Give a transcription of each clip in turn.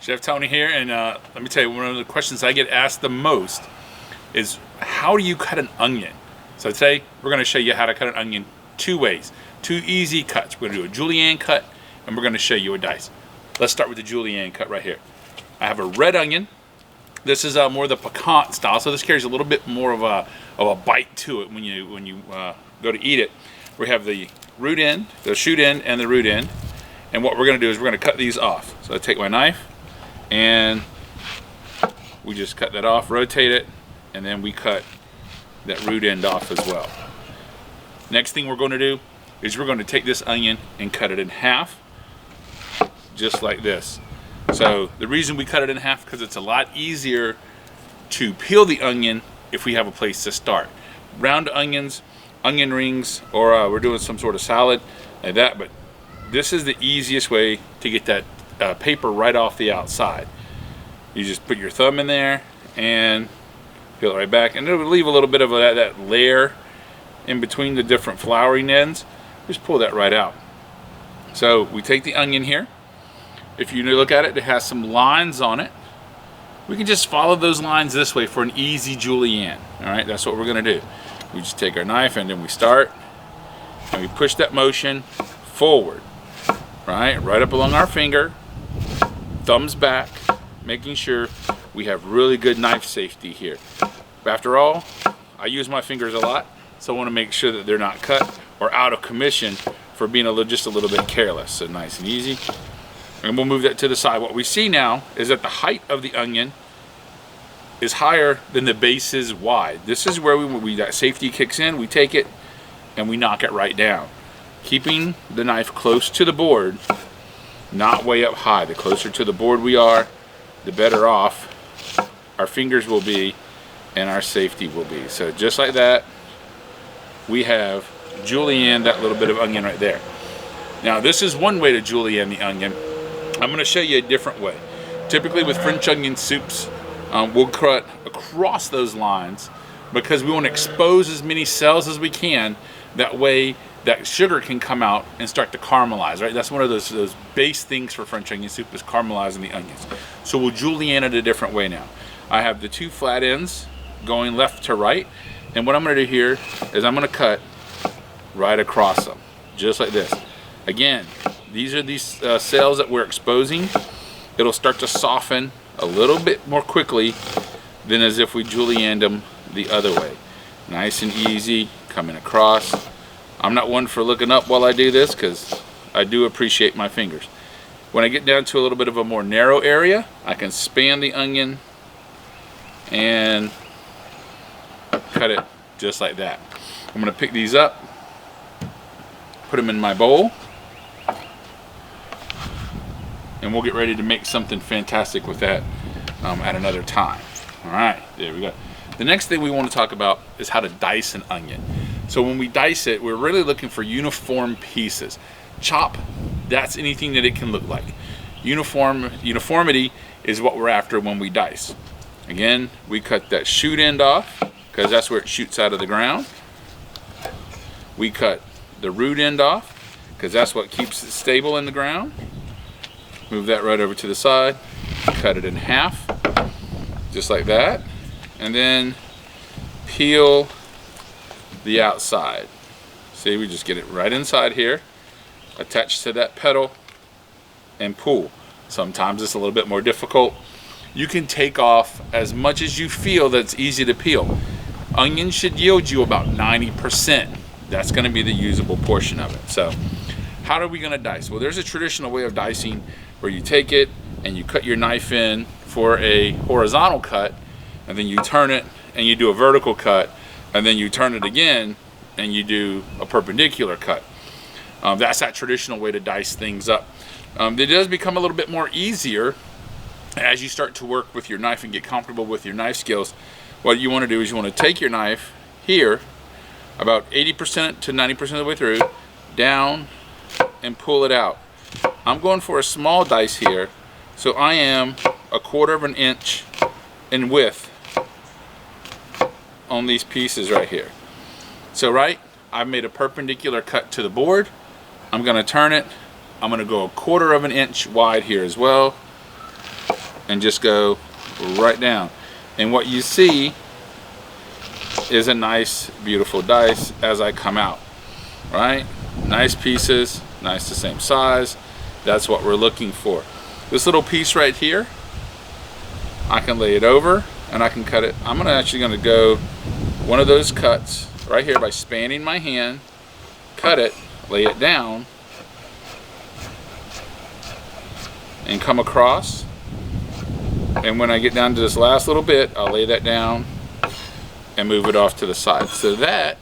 Chef Tony here, and let me tell you, one of the questions I get asked the most is, how do you cut an onion? So today, we're going to show you how to cut an onion two ways. Two easy cuts. We're going to do a julienne cut, and we're going to show you a dice. Let's start with the julienne cut right here. I have a red onion. This is more the piquant style, so this carries a little bit more of a bite to it when you go to eat it. We have the root end, the shoot end, and the root end. And what we're going to do is we're going to cut these off. So I take my knife, and we just cut that off, rotate it, and then we cut that root end off as well. Next thing we're going to do is we're going to take this onion and cut it in half, just like this. So the reason we cut it in half, because it's a lot easier to peel the onion if we have a place to start. Round onions, onion rings, or we're doing some sort of salad like that, but this is the easiest way to get that paper right off the outside. You just put your thumb in there and peel it right back, and it will leave a little bit of that layer in between the different flowering ends. Just pull that right out. So we take the onion here. If you look at it, it has some lines on it. We can just follow those lines this way for an easy julienne. All right, that's what we're going to do. We just take our knife and then we start, and we push that motion forward, right up along our finger, thumbs back, making sure we have really good knife safety here. After all, I use my fingers a lot, so I want to make sure that they're not cut or out of commission for being just a little bit careless. So nice and easy. And we'll move that to the side. What we see now is that the height of the onion is higher than the base is wide. This is where that safety kicks in. We take it and we knock it right down, keeping the knife close to the board, not way up high. The closer to the board we are, the better off our fingers will be and our safety will be. So just like that, we have julienne that little bit of onion right there. Now this is one way to julienne the onion. I'm going to show you a different way. Typically with French onion soups, we'll cut across those lines because we want to expose as many cells as we can. That way that sugar can come out and start to caramelize, right? That's one of those base things for French onion soup, is caramelizing the onions. So we'll julienne it a different way now. I have the two flat ends going left to right, and what I'm going to do here is I'm going to cut right across them, just like this. Again, these are these cells that we're exposing. It'll start to soften a little bit more quickly than as if we julienned them the other way. Nice and easy, coming across. I'm not one for looking up while I do this because I do appreciate my fingers. When I get down to a little bit of a more narrow area, I can span the onion and cut it just like that. I'm going to pick these up, put them in my bowl, and we'll get ready to make something fantastic with that at another time. All right, there we go. The next thing we want to talk about is how to dice an onion. So when we dice it, we're really looking for uniform pieces. Chop, that's anything that it can look like. Uniformity is what we're after when we dice. Again, we cut that shoot end off because that's where it shoots out of the ground. We cut the root end off because that's what keeps it stable in the ground. Move that right over to the side, cut it in half, just like that, and then peel the outside. See, we just get it right inside here, attached to that petal, and pull. Sometimes it's a little bit more difficult. You can take off as much as you feel that's easy to peel. Onion should yield you about 90%. That's going to be the usable portion of it. So how are we going to dice? Well, there's a traditional way of dicing where you take it and you cut your knife in for a horizontal cut, and then you turn it and you do a vertical cut, and then you turn it again and you do a perpendicular cut. That's that traditional way to dice things up. It does become a little bit more easier as you start to work with your knife and get comfortable with your knife skills. What you want to do is you want to take your knife here about 80% to 90% of the way through, down, and pull it out. I'm going for a small dice here, so I am 1/4 of an inch in width on these pieces right here. So I've made a perpendicular cut to the board. I'm going to turn it. I'm going to go 1/4 of an inch wide here as well. and just go right down. And what you see is a nice, beautiful dice as I come out, right? Nice pieces, nice the same size. That's what we're looking for. This little piece right here, I can lay it over and I can cut it. I'm actually gonna go one of those cuts right here by spanning my hand, cut it, lay it down, and come across. And when I get down to this last little bit, I'll lay that down and move it off to the side. So that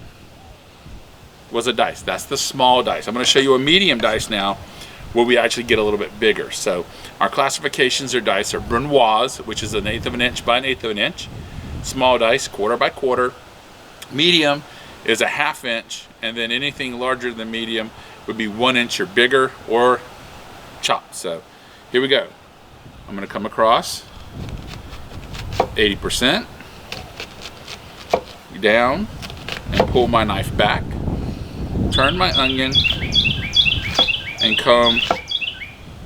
was a dice. That's the small dice. I'm going to show you a medium dice now where we actually get a little bit bigger. So our classifications or dice are Brunoise, which is 1/8 of an inch by 1/8 of an inch. Small dice, 1/4 by 1/4. Medium is 1/2 inch, and then anything larger than medium would be 1 inch or bigger or chopped. So here we go. I'm going to come across 80%, down, and pull my knife back, turn my onion, and come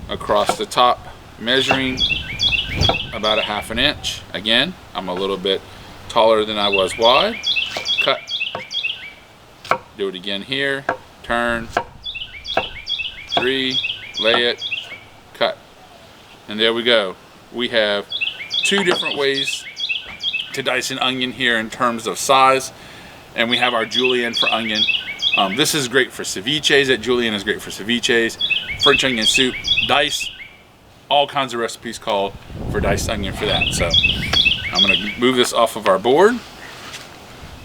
across the top, measuring about 1/2 inch. Again, I'm a little bit taller than I was wide. Cut. Do it again here. Turn. 3. Lay it. Cut. And there we go. We have 2 different ways to dice an onion here in terms of size, and we have our julienne for onion. This is great for ceviches. That julienne is great for ceviches, French onion soup, dice, all kinds of recipes called for diced onion for that. So I'm going to move this off of our board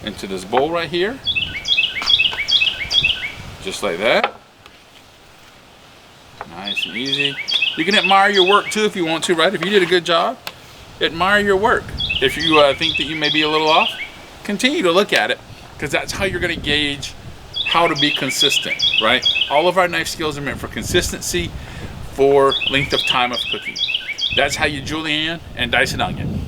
into this bowl right here, just like that. Nice and easy. You can admire your work too if you want to, right? If you did a good job, admire your work. If you think that you may be a little off, continue to look at it, because that's how you're going to gauge how to be consistent, right? All of our knife skills are meant for consistency, for length of time of cooking. That's how you julienne and dice an onion.